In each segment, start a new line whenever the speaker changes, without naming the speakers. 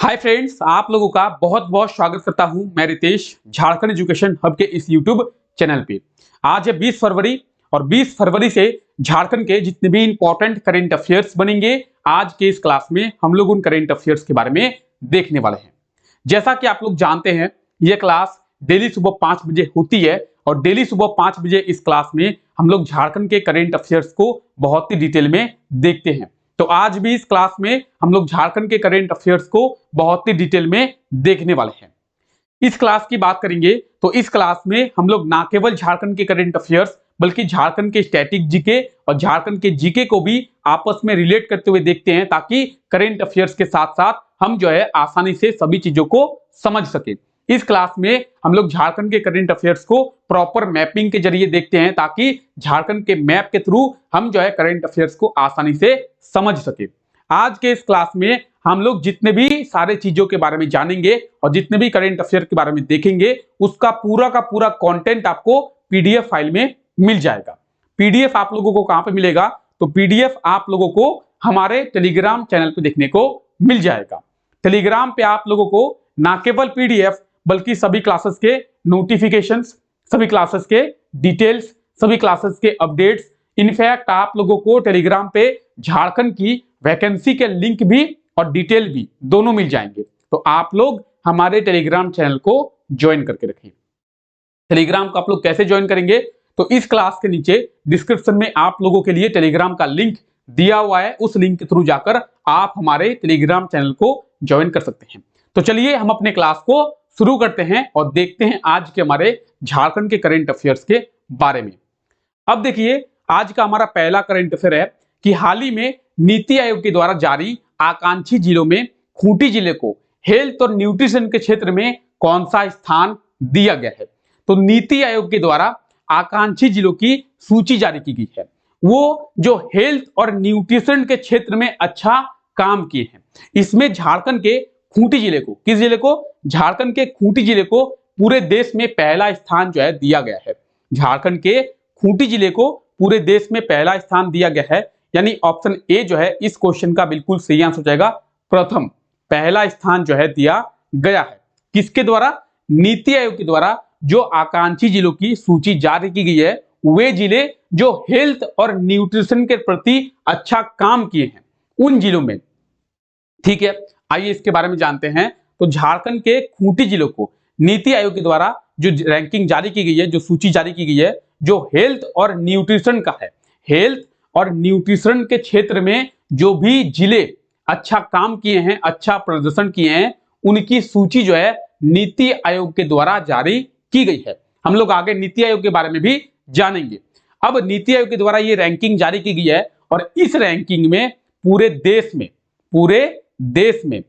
Hi friends, आप लोगों का बहुत बहुत स्वागत करता हूं मैं रितेश झारखंड एजुकेशन हब के इस यूट्यूब चैनल पे। आज है 20 फरवरी और 20 फरवरी से झारखंड के जितने भी इंपॉर्टेंट करेंट अफेयर्स बनेंगे, आज के इस क्लास में हम लोग उन करेंट अफेयर्स के बारे में देखने वाले हैं। जैसा कि आप लोग जानते हैं, यह क्लास डेली सुबह 5 बजे होती है और डेली सुबह 5 बजे इस क्लास में हम लोग झारखंड के करेंट अफेयर्स को बहुत ही डिटेल में देखते हैं। तो आज भी इस क्लास में हम लोग झारखंड के करेंट अफेयर्स को बहुत ही डिटेल में देखने वाले हैं। इस क्लास की बात करेंगे तो इस क्लास में हम लोग ना केवल झारखंड के करेंट अफेयर्स बल्कि झारखंड के स्टैटिक जीके और झारखंड के जीके को भी आपस में रिलेट करते हुए देखते हैं, ताकि करेंट अफेयर्स के साथ साथ हम जो है आसानी से सभी चीजों को समझ सके। इस क्लास में हम लोग झारखंड के करंट अफेयर्स को प्रॉपर मैपिंग के जरिए देखते हैं, ताकि झारखंड के मैप के थ्रू हम जो है करंट अफेयर्स को आसानी से समझ सके। आज के इस क्लास में हम लोग जितने भी सारे चीजों के बारे में जानेंगे और जितने भी करंट अफेयर के बारे में देखेंगे, उसका पूरा का पूरा कंटेंट आपको पीडीएफ फाइल में मिल जाएगा। पीडीएफ आप लोगों को कहां पे मिलेगा? तो पीडीएफ आप लोगों को हमारे टेलीग्राम चैनल पे देखने को मिल जाएगा। टेलीग्राम पे आप लोगों को ना केवल पीडीएफ बल्कि सभी क्लासेस के नोटिफिकेशंस, सभी क्लासेस के डिटेल्स, सभी क्लासेस के अपडेट्स, इनफैक्ट आप लोगों को टेलीग्राम पे झारखंड की वैकेंसी के लिंक भी और डिटेल भी दोनों मिल जाएंगे। तो आप लोग हमारे टेलीग्राम चैनल को ज्वाइन करके रखिए। टेलीग्राम को आप लोग कैसे ज्वाइन करेंगे? तो इस क्लास के नीचे डिस्क्रिप्शन में आप लोगों के लिए टेलीग्राम का लिंक दिया हुआ है, उस लिंक के थ्रू जाकर आप हमारे टेलीग्राम चैनल को ज्वाइन कर सकते हैं। तो चलिए हम अपने क्लास को शुरू करते हैं और देखते हैं आज के हमारे झारखंड के करंट अफेयर्स के बारे में। अब देखिए, आज का हमारा पहला करंट अफेयर है कि हाल ही में नीति आयोग के द्वारा जारी आकांक्षी जिलों में खूंटी जिले को हेल्थ और न्यूट्रिशन के क्षेत्र में कौन सा स्थान दिया गया है? तो नीति आयोग के द्वारा आकांक्षी जिलों की सूची जारी की गई है, वो जो हेल्थ और न्यूट्रिशन के क्षेत्र में अच्छा काम किए हैं। इसमें झारखंड के खूंटी जिले को, किस जिले को? झारखंड के खूंटी जिले को पूरे देश में पहला स्थान जो है दिया गया है। झारखंड के खूंटी जिले को पूरे देश में पहला स्थान दिया गया है, यानी ऑप्शन ए जो है इस क्वेश्चन का बिल्कुल सही आंसर हो जाएगा। प्रथम पहला स्थान जो है दिया गया है किसके द्वारा? नीति आयोग के द्वारा जो आकांक्षी जिलों की सूची जारी की गई है, वे जिले जो हेल्थ और न्यूट्रिशन के प्रति अच्छा काम किए हैं उन जिलों में। ठीक है, आइए इसके बारे में जानते हैं। तो झारखंड के खूंटी जिलों को नीति आयोग के द्वारा जो रैंकिंग जारी की गई है, जो सूची जारी की गई है, जो हेल्थ और न्यूट्रिशन का है, हेल्थ और न्यूट्रिशन के क्षेत्र में जो भी जिले अच्छा काम किए हैं, अच्छा प्रदर्शन किए हैं, उनकी सूची जो है नीति आयोग के द्वारा जारी की गई है। हम लोग आगे नीति आयोग के बारे में भी जानेंगे। अब नीति आयोग के द्वारा ये रैंकिंग जारी की गई है और इस रैंकिंग में पूरे देश में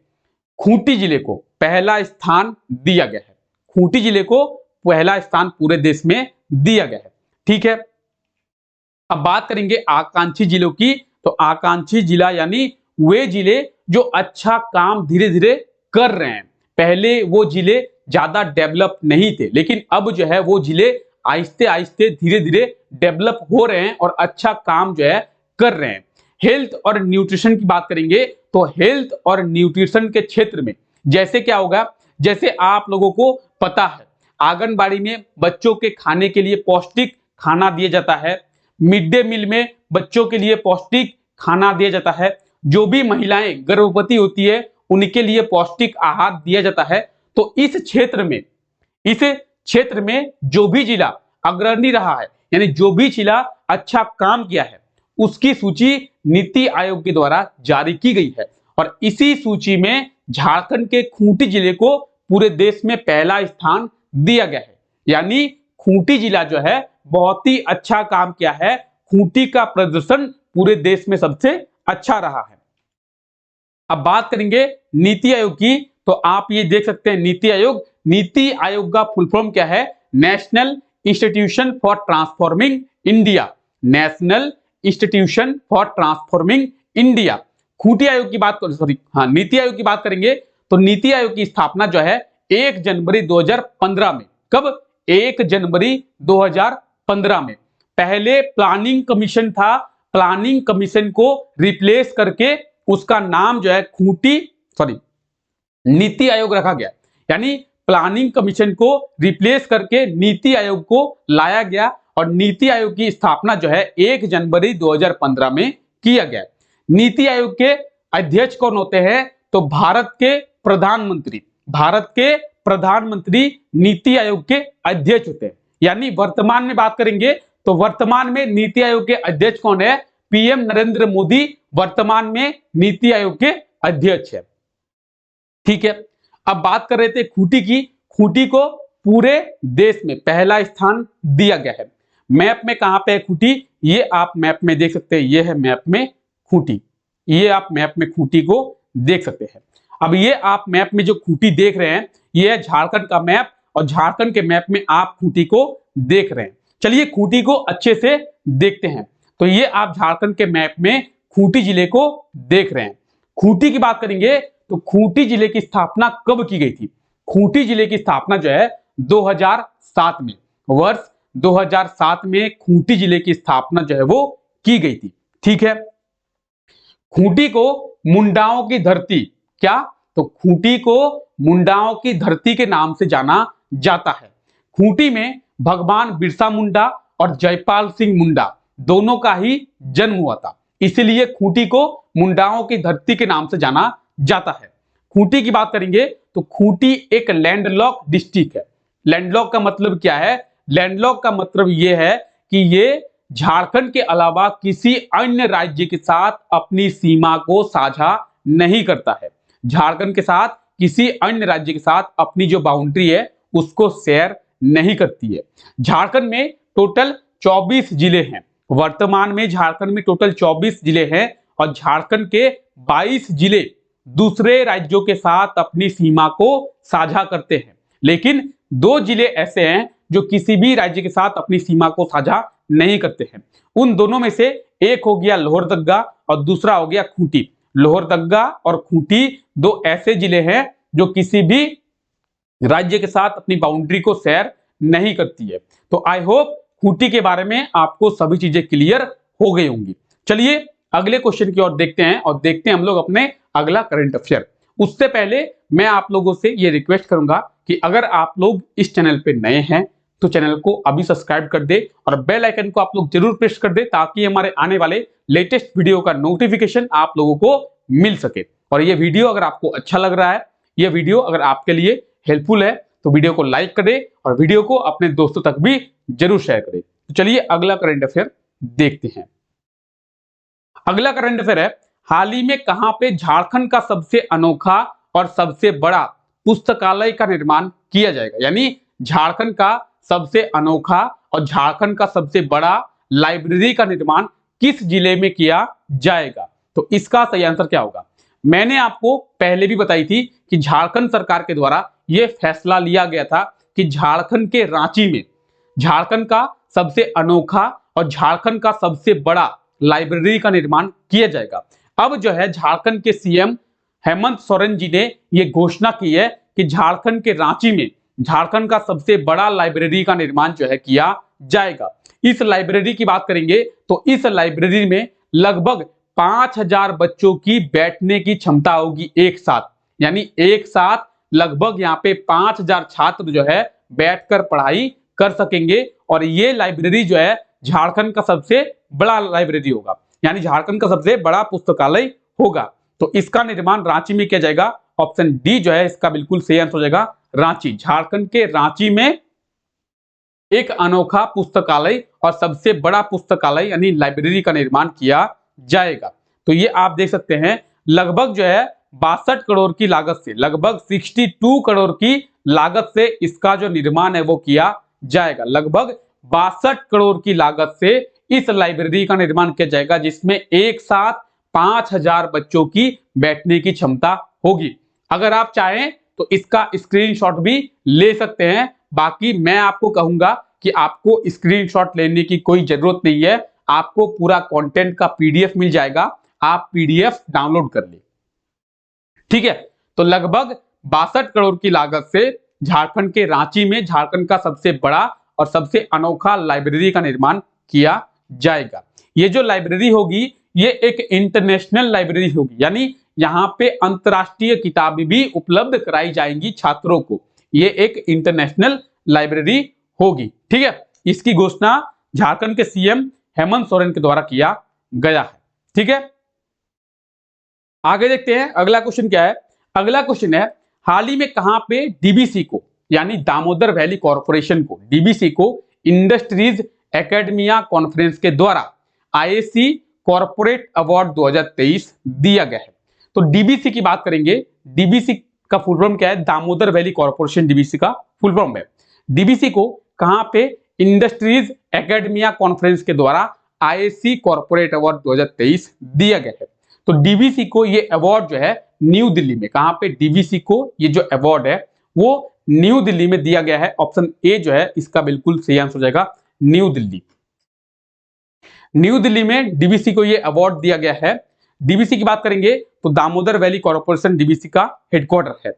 खूंटी जिले को पहला स्थान दिया गया है। खूंटी जिले को पहला स्थान पूरे देश में दिया गया है। ठीक है, अब बात करेंगे आकांक्षी जिलों की। तो आकांक्षी जिला यानी वे जिले जो अच्छा काम धीरे धीरे कर रहे हैं। पहले वो जिले ज्यादा डेवलप नहीं थे, लेकिन अब जो है वो जिले आहिस्ते आहिस्ते धीरे धीरे डेवलप हो रहे हैं और अच्छा काम जो है कर रहे हैं। हेल्थ और न्यूट्रिशन की बात करेंगे तो हेल्थ और न्यूट्रिशन के क्षेत्र में जैसे क्या होगा, जैसे आप लोगों को पता है आंगनबाड़ी में बच्चों के खाने के लिए पौष्टिक खाना दिया जाता है, मिड डे मील में बच्चों के लिए पौष्टिक खाना दिया जाता है, जो भी महिलाएं गर्भवती होती है उनके लिए पौष्टिक आहार दिया जाता है। तो इस क्षेत्र में जो भी जिला अग्रणी रहा है, यानी जो भी जिला अच्छा काम किया है, उसकी सूची नीति आयोग के द्वारा जारी की गई है और इसी सूची में झारखंड के खूंटी जिले को पूरे देश में पहला स्थान दिया गया है। यानी खूंटी जिला जो है बहुत ही अच्छा काम किया है, खूंटी का प्रदर्शन पूरे देश में सबसे अच्छा रहा है। अब बात करेंगे नीति आयोग की। तो आप ये देख सकते हैं नीति आयोग का फुल फॉर्म क्या है? National institution for transforming India. National institution for transforming India. Khunti आयोग की बात नीति आयोग की बात करेंगे तो नीति आयोग की स्थापना जो है 1 जनवरी 2015 में। कब? 1 जनवरी 2015 में। पहले प्लानिंग कमीशन था, प्लानिंग कमीशन को रिप्लेस करके उसका नाम जो है नीति आयोग रखा गया, यानी प्लानिंग कमीशन को रिप्लेस करके नीति आयोग को लाया गया और नीति आयोग की स्थापना जो है 1 जनवरी 2015 में किया गया। नीति आयोग के अध्यक्ष कौन होते हैं? तो भारत के प्रधानमंत्री नीति आयोग के अध्यक्ष होते हैं। यानी वर्तमान में बात करेंगे तो वर्तमान में नीति आयोग के अध्यक्ष कौन है? पीएम नरेंद्र मोदी वर्तमान में नीति आयोग के अध्यक्ष है। ठीक है, अब बात कर रहे थे खूंटी की। खूंटी को पूरे देश में पहला स्थान दिया गया है। मैप में कहां पे है खूंटी? ये आप मैप में देख सकते हैं, ये है मैप में खूंटी, ये आप मैप में खूंटी को देख सकते हैं। अब ये आप मैप में जो खूंटी देख रहे हैं ये है झारखंड का मैप और झारखंड के मैप में आप खूंटी को देख रहे हैं। चलिए खूंटी को अच्छे से देखते हैं। तो ये आप झारखंड के मैप में खूंटी जिले को देख रहे हैं। खूंटी की बात करेंगे तो खूंटी जिले की स्थापना कब की गई थी? खूंटी जिले की स्थापना जो है 2007 में, वर्ष 2007 में खूंटी जिले की स्थापना जो है वो की गई थी। ठीक है, खूंटी को मुंडाओं की धरती, क्या? तो खूंटी को मुंडाओं की धरती के नाम से जाना जाता है। खूंटी में भगवान बिरसा मुंडा और जयपाल सिंह मुंडा दोनों का ही जन्म हुआ था, इसलिए खूंटी को मुंडाओं की धरती के नाम से जाना जाता है। खूंटी की बात करेंगे तो खूंटी एक लैंडलॉक डिस्ट्रिक्ट है। लैंडलॉक का मतलब क्या है? लैंडलॉक का मतलब यह है कि ये झारखंड के अलावा किसी अन्य राज्य के साथ अपनी सीमा को साझा नहीं करता है। झारखंड के साथ किसी अन्य राज्य के साथ अपनी जो बाउंड्री है उसको शेयर नहीं करती है। झारखंड में टोटल 24 जिले हैं। वर्तमान में झारखंड में टोटल 24 जिले हैं और झारखंड के 22 जिले दूसरे राज्यों के साथ अपनी सीमा को साझा करते हैं, लेकिन 2 जिले ऐसे हैं जो किसी भी राज्य के साथ अपनी सीमा को साझा नहीं करते हैं। उन दोनों में से एक हो गया लोहरदग्गा और दूसरा हो गया खूंटी। लोहरदग्गा और खूंटी 2 ऐसे जिले हैं जो किसी भी राज्य के साथ अपनी बाउंड्री को शेयर नहीं करती है। तो आई होप खूंटी के बारे में आपको सभी चीजें क्लियर हो गई होंगी। चलिए अगले क्वेश्चन की ओर देखते हैं और देखते हैं हम लोग अपने अगला करंट अफेयर। उससे पहले मैं आप लोगों से ये रिक्वेस्ट करूंगा कि अगर आप लोग इस चैनल पे नए हैं तो चैनल को अभी सब्सक्राइब कर दे और बेल आइकन को आप लोग जरूर प्रेस कर दे ताकि हमारे आने वाले लेटेस्ट वीडियो का नोटिफिकेशन आप लोगों को मिल सके। और ये वीडियो अगर आपको अच्छा लग रहा है, ये वीडियो अगर आपके लिए हेल्पफुल है तो वीडियो को लाइक करें और वीडियो को अपने दोस्तों तक भी जरूर शेयर करें। तो चलिए अगला करंट अफेयर देखते हैं। अगला करंट अफेयर है, हाल ही में कहां पे झारखंड का सबसे अनोखा और सबसे बड़ा पुस्तकालय का निर्माण किया जाएगा? यानी झारखंड का सबसे अनोखा और झारखंड का सबसे बड़ा लाइब्रेरी का निर्माण किस जिले में किया जाएगा? तो इसका सही आंसर क्या होगा? मैंने आपको पहले भी बताई थी कि झारखंड सरकार के द्वारा यह फैसला लिया गया था कि झारखंड के रांची में झारखंड का सबसे अनोखा और झारखंड का सबसे बड़ा लाइब्रेरी का निर्माण किया जाएगा। अब जो है झारखंड के सीएम हेमंत सोरेन जी ने यह घोषणा की है कि झारखंड के रांची में झारखंड का सबसे बड़ा लाइब्रेरी का निर्माण जो है किया जाएगा। इस लाइब्रेरी की बात करेंगे तो इस लाइब्रेरी में लगभग 5000 बच्चों की बैठने की क्षमता होगी एक साथ, यानी एक साथ लगभग यहाँ पे 5000 छात्र जो है बैठकर पढ़ाई कर सकेंगे और ये लाइब्रेरी जो है झारखंड का सबसे बड़ा लाइब्रेरी होगा, यानी झारखंड का सबसे बड़ा पुस्तकालय होगा। तो इसका निर्माण रांची में किया जाएगा। ऑप्शन डी जो है इसका बिल्कुल सही आंसर हो जाएगा, रांची। झारखंड के रांची में एक अनोखा पुस्तकालय और सबसे बड़ा पुस्तकालय यानी लाइब्रेरी का निर्माण किया जाएगा। तो ये आप देख सकते हैं लगभग जो है 62 करोड़ की लागत से, लगभग 62 करोड़ की लागत से इसका जो निर्माण है वो किया जाएगा। लगभग 62 करोड़ की लागत से इस लाइब्रेरी का निर्माण किया जाएगा जिसमें एक साथ 5000 बच्चों की बैठने की क्षमता होगी। अगर आप चाहें तो इसका स्क्रीनशॉट भी ले सकते हैं, बाकी मैं आपको कहूंगा कि आपको स्क्रीनशॉट लेने की कोई जरूरत नहीं है, आपको पूरा कंटेंट का पीडीएफ मिल जाएगा, आप पीडीएफ डाउनलोड कर ले। ठीक है, तो लगभग 62 करोड़ की लागत से झारखंड के रांची में झारखंड का सबसे बड़ा और सबसे अनोखा लाइब्रेरी का निर्माण किया जाएगा। ये जो लाइब्रेरी होगी ये एक इंटरनेशनल लाइब्रेरी होगी, यानी यहाँ पे अंतरराष्ट्रीय किताबें भी उपलब्ध कराई जाएंगी छात्रों को। ये एक इंटरनेशनल लाइब्रेरी होगी। ठीक है, इसकी घोषणा झारखंड के सीएम हेमंत सोरेन के द्वारा किया गया है। ठीक है, आगे देखते हैं अगला क्वेश्चन क्या है। अगला क्वेश्चन है, हाल ही में कहां पे डीबीसी को यानी दामोदर वैली कॉरपोरेशन को, डीबीसी को इंडस्ट्रीज एकेडमिया कॉन्फ्रेंस के द्वारा आईएसी कॉर्पोरेट अवार्ड 2023 दिया गया है। तो डीबीसी की बात करेंगे, डीबीसी का फुल फॉर्म क्या है, दामोदर वैली कॉर्पोरेशन डीबीसी का फुल फॉर्म है। डीबीसी को कहां पे इंडस्ट्रीज एकेडमिया कॉन्फ्रेंस के द्वारा आईएसी कॉर्पोरेट अवार्ड 2023 दिया गया है। तो डीबीसी को ये अवार्ड जो है न्यू दिल्ली में, कहां पे डीबीसी को ये जो अवार्ड है वो न्यू दिल्ली में दिया गया है। ऑप्शन ए जो है इसका बिल्कुल सही आंसर हो जाएगा, न्यू दिल्ली। न्यू दिल्ली में डीबीसी को ये अवार्ड दिया गया है। डीबीसी की बात करेंगे तो दामोदर वैली कॉर्पोरेशन डीबीसी का हेडक्वार्टर है।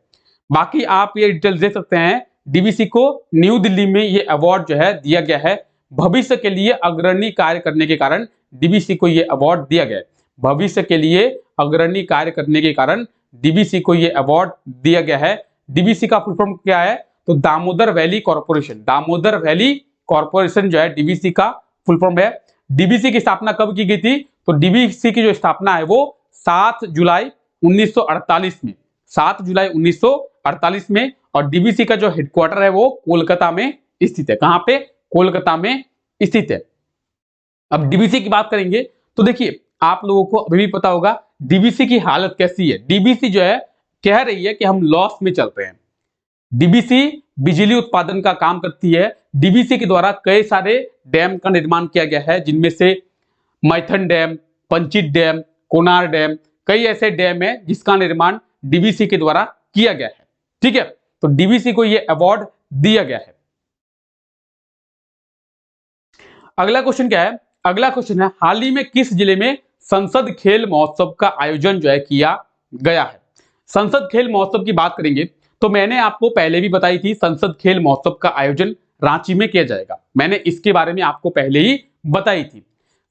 बाकी आप ये डिटेल्स देख सकते हैं, डीबीसी को न्यू दिल्ली में ये अवार्ड जो है दिया गया है। भविष्य के लिए अग्रणी कार्य करने के कारण डीबीसी को ये अवार्ड दिया गया है। भविष्य के लिए अग्रणी कार्य करने के कारण डीबीसी को ये अवार्ड दिया गया है। डीबीसी का फुल फॉर्म क्या है, तो Damodar valley corporation. Damodar valley corporation जो है डीबीसी का फुल फॉर्म है। डीबीसी की स्थापना कब की गई थी, तो डीबीसी की जो स्थापना है वो 7 जुलाई 1948 में, 7 जुलाई 1948 में। और डीबीसी का जो हेडक्वार्टर है वो कोलकाता में स्थित है। कहां पे, कोलकाता में स्थित है। अब डीबीसी की बात करेंगे तो देखिए आप लोगों को अभी भी पता होगा डीबीसी की हालत कैसी है। डीबीसी जो है कह रही है कि हम लॉस में चल रहे हैं। डीबीसी बिजली उत्पादन का काम करती है। डीबीसी के द्वारा कई सारे डैम का निर्माण किया गया है, जिनमें से Maithon dam, Panchet dam, Konar dam, कई ऐसे डैम है जिसका निर्माण डीबीसी के द्वारा किया गया है। ठीक है, तो डीबीसी को यह अवार्ड दिया गया है। अगला क्वेश्चन क्या है, अगला क्वेश्चन है, हाल ही में किस जिले में संसद खेल महोत्सव का आयोजन जो है किया गया है। संसद खेल महोत्सव की बात करेंगे तो मैंने आपको पहले भी बताई थी, संसद खेल महोत्सव का आयोजन रांची में किया जाएगा। मैंने इसके बारे में आपको पहले ही बताई थी।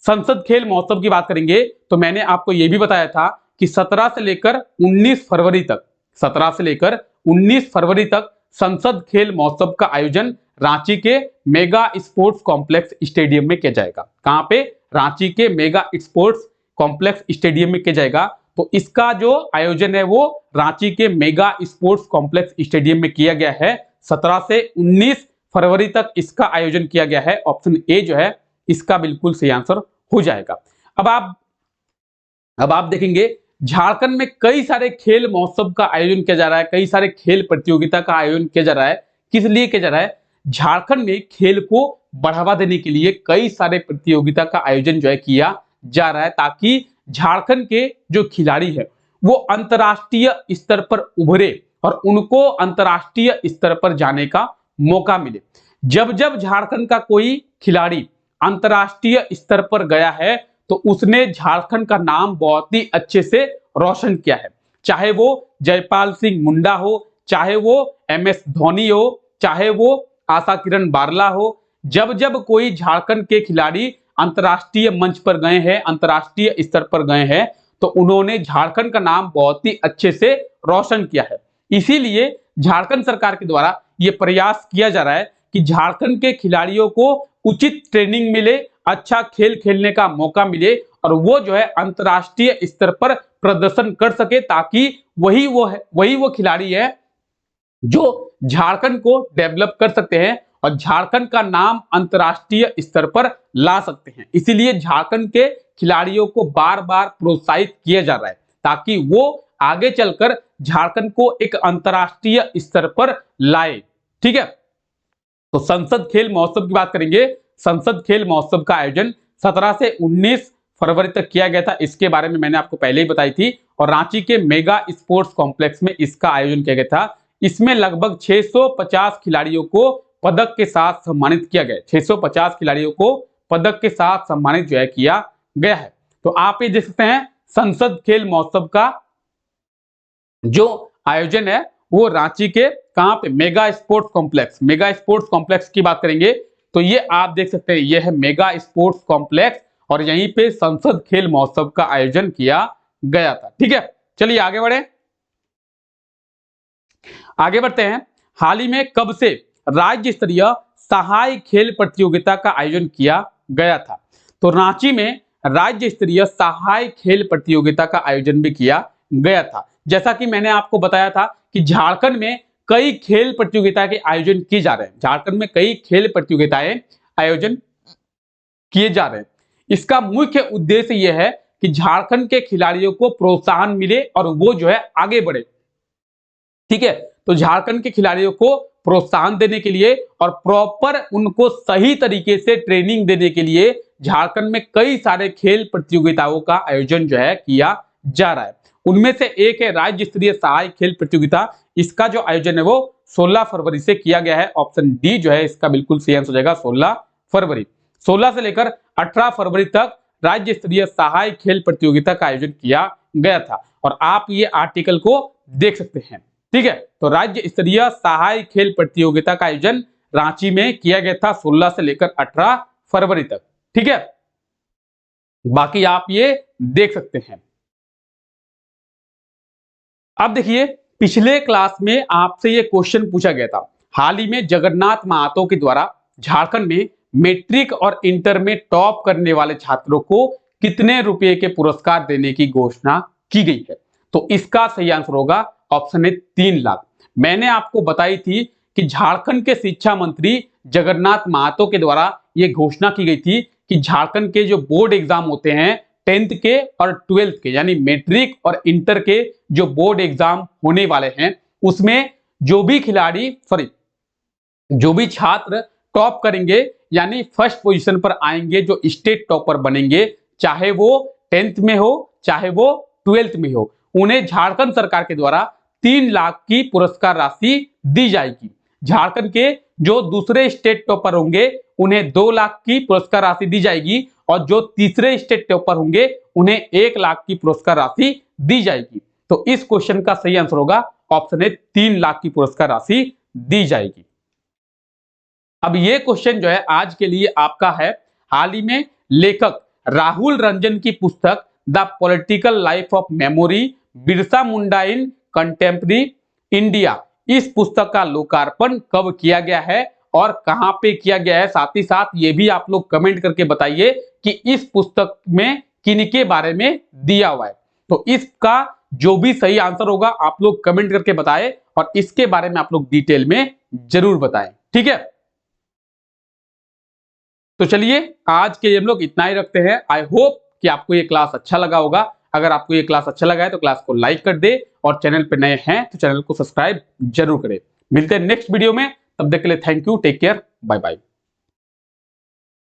संसद खेल महोत्सव की बात करेंगे तो मैंने आपको यह भी बताया था कि 17 से लेकर 19 फरवरी तक, 17 से लेकर 19 फरवरी तक संसद खेल महोत्सव का आयोजन रांची के मेगा स्पोर्ट्स कॉम्प्लेक्स स्टेडियम में किया जाएगा। कहां पे, रांची के मेगा स्पोर्ट्स कॉम्प्लेक्स स्टेडियम में किया जाएगा। तो इसका जो आयोजन है वो रांची के मेगा स्पोर्ट्स कॉम्प्लेक्स स्टेडियम में किया गया है। 17 से 19 फरवरी तक इसका आयोजन किया गया है। ऑप्शन ए जो है इसका बिल्कुल सही आंसर हो जाएगा। अब आप देखेंगे झारखंड में कई सारे खेल महोत्सव का आयोजन किया जा रहा है, कई सारे खेल प्रतियोगिता का आयोजन किया जा रहा है। किस लिए किया जा रहा है, झारखंड में खेल को बढ़ावा देने के लिए कई सारे प्रतियोगिता का आयोजन जो है किया जा रहा है, ताकि झारखंड के जो खिलाड़ी है वो अंतर्राष्ट्रीय स्तर पर उभरे और उनको अंतर्राष्ट्रीय स्तर पर जाने का मौका मिले। जब जब झारखंड का कोई खिलाड़ी अंतर्राष्ट्रीय स्तर पर गया है तो उसने झारखंड का नाम बहुत ही अच्छे से रोशन किया है। चाहे वो जयपाल सिंह मुंडा हो, चाहे वो MS धोनी हो, चाहे वो आशा किरण बारला हो। जब जब कोई झारखंड के खिलाड़ी अंतर्राष्ट्रीय मंच पर गए हैं, अंतर्राष्ट्रीय स्तर पर गए हैं, तो उन्होंने झारखंड का नाम बहुत ही अच्छे से रोशन किया है। इसीलिए झारखंड सरकार के द्वारा यह प्रयास किया जा रहा है कि झारखंड के खिलाड़ियों को उचित ट्रेनिंग मिले, अच्छा खेल खेलने का मौका मिले और वो जो है अंतर्राष्ट्रीय स्तर पर प्रदर्शन कर सके, ताकि वही वो खिलाड़ी है जो झारखंड को डेवलप कर सकते हैं और झारखंड का नाम अंतर्राष्ट्रीय स्तर पर ला सकते हैं। इसीलिए झारखंड के खिलाड़ियों को बार बार प्रोत्साहित किया जा रहा है, ताकि वो आगे चलकर झारखंड को एक अंतर्राष्ट्रीय स्तर पर लाए। ठीक है, तो संसद खेल महोत्सव की बात करेंगे। संसद खेल महोत्सव का आयोजन 17 से 19 फरवरी तक किया गया था। इसके बारे में मैंने आपको पहले ही बताई थी और रांची के मेगा स्पोर्ट्स कॉम्प्लेक्स में इसका आयोजन किया गया था। इसमें लगभग 650 खिलाड़ियों को पदक के साथ सम्मानित किया गया। 650 खिलाड़ियों को पदक के साथ सम्मानित जो है किया गया है। तो आप ये देख सकते हैं संसद खेल महोत्सव का जो आयोजन है वो रांची के कहां पे, mega sports complex. Mega sports complex की बात करेंगे तो ये आप देख सकते हैं, ये है मेगा स्पोर्ट्स कॉम्प्लेक्स और यहीं पे संसद खेल महोत्सव का आयोजन किया गया था। ठीक है, चलिए आगे बढ़े, आगे बढ़ते हैं। हाल ही में कब से राज्य स्तरीय सहाय खेल प्रतियोगिता का आयोजन किया गया था? तो रांची में राज्य स्तरीय सहाय खेल प्रतियोगिता का आयोजन भी किया गया था। जैसा कि मैंने आपको बताया था कि झारखंड में कई खेल प्रतियोगिता के आयोजन किए जा रहे हैं, झारखंड में कई खेल प्रतियोगिताएं आयोजन किए जा रहे हैं। इसका मुख्य उद्देश्य यह है कि झारखंड के खिलाड़ियों को प्रोत्साहन मिले और वो जो है आगे बढ़े। ठीक है, तो झारखंड के खिलाड़ियों को प्रोत्साहन देने के लिए और प्रॉपर उनको सही तरीके से ट्रेनिंग देने के लिए झारखंड में कई सारे खेल प्रतियोगिताओं का आयोजन जो है किया जा रहा है। उनमें से एक है राज्य स्तरीय सहायक खेल प्रतियोगिता। इसका जो आयोजन है वो 16 फरवरी से किया गया है। ऑप्शन डी जो है इसका बिल्कुल सही आंसर हो जाएगा 16 फरवरी। 16 से लेकर 18 फरवरी तक राज्य स्तरीय सहायक खेल प्रतियोगिता का आयोजन किया गया था और आप ये आर्टिकल को देख सकते हैं। ठीक है, तो राज्य स्तरीय सहायक खेल प्रतियोगिता का आयोजन रांची में किया गया था 16 से लेकर 18 फरवरी तक। ठीक है, बाकी आप ये देख सकते हैं। अब देखिए, पिछले क्लास में आपसे ये क्वेश्चन पूछा गया था। हाल ही में जगन्नाथ महातो के द्वारा झारखंड में मैट्रिक और इंटर में टॉप करने वाले छात्रों को कितने रुपए के पुरस्कार देने की घोषणा की गई है? तो इसका सही आंसर होगा ऑप्शन ए 3 लाख। मैंने आपको बताई थी कि झारखंड के शिक्षा मंत्री जगन्नाथ महातो के द्वारा यह घोषणा की गई थी कि झारखंड के जो बोर्ड एग्जाम होते हैं 10th के और 12th के, यानी मैट्रिक और इंटर के जो बोर्ड एग्जाम होने वाले हैं, उसमें जो भी खिलाड़ी जो भी छात्र टॉप करेंगे यानी फर्स्ट पोजीशन पर आएंगे, जो स्टेट टॉपर बनेंगे, चाहे वो 10th में हो चाहे वो 12th में हो, उन्हें झारखंड सरकार के द्वारा 3 लाख की पुरस्कार राशि दी जाएगी। झारखंड के जो दूसरे स्टेट टॉपर होंगे उन्हें 2 लाख की पुरस्कार राशि दी जाएगी और जो तीसरे स्टेट टॉपर होंगे उन्हें 1 लाख की पुरस्कार राशि दी जाएगी। तो इस क्वेश्चन का सही आंसर होगा ऑप्शन ए 3 लाख की पुरस्कार राशि दी जाएगी। अब ये क्वेश्चन जो है आज के लिए आपका है। हाल ही में लेखक राहुल रंजन की पुस्तक the political life of memory Birsa Munda in contemporary India, इस पुस्तक का लोकार्पण कब किया गया है और कहां पे किया गया है? साथ ही साथ ये भी आप लोग कमेंट करके बताइए कि इस पुस्तक में किनके बारे में दिया हुआ है। तो इसका जो भी सही आंसर होगा आप लोग कमेंट करके बताएं और इसके बारे में आप लोग डिटेल में जरूर बताएं। ठीक है, तो चलिए आज के हम लोग इतना ही रखते हैं। आई होप कि आपको ये क्लास अच्छा लगा होगा। अगर आपको ये क्लास अच्छा लगा है तो क्लास को लाइक कर दे और चैनल पे नए हैं तो चैनल को सब्सक्राइब जरूर करें। मिलते हैं नेक्स्ट वीडियो में, तब तक के लिए thank you, take care, bye bye.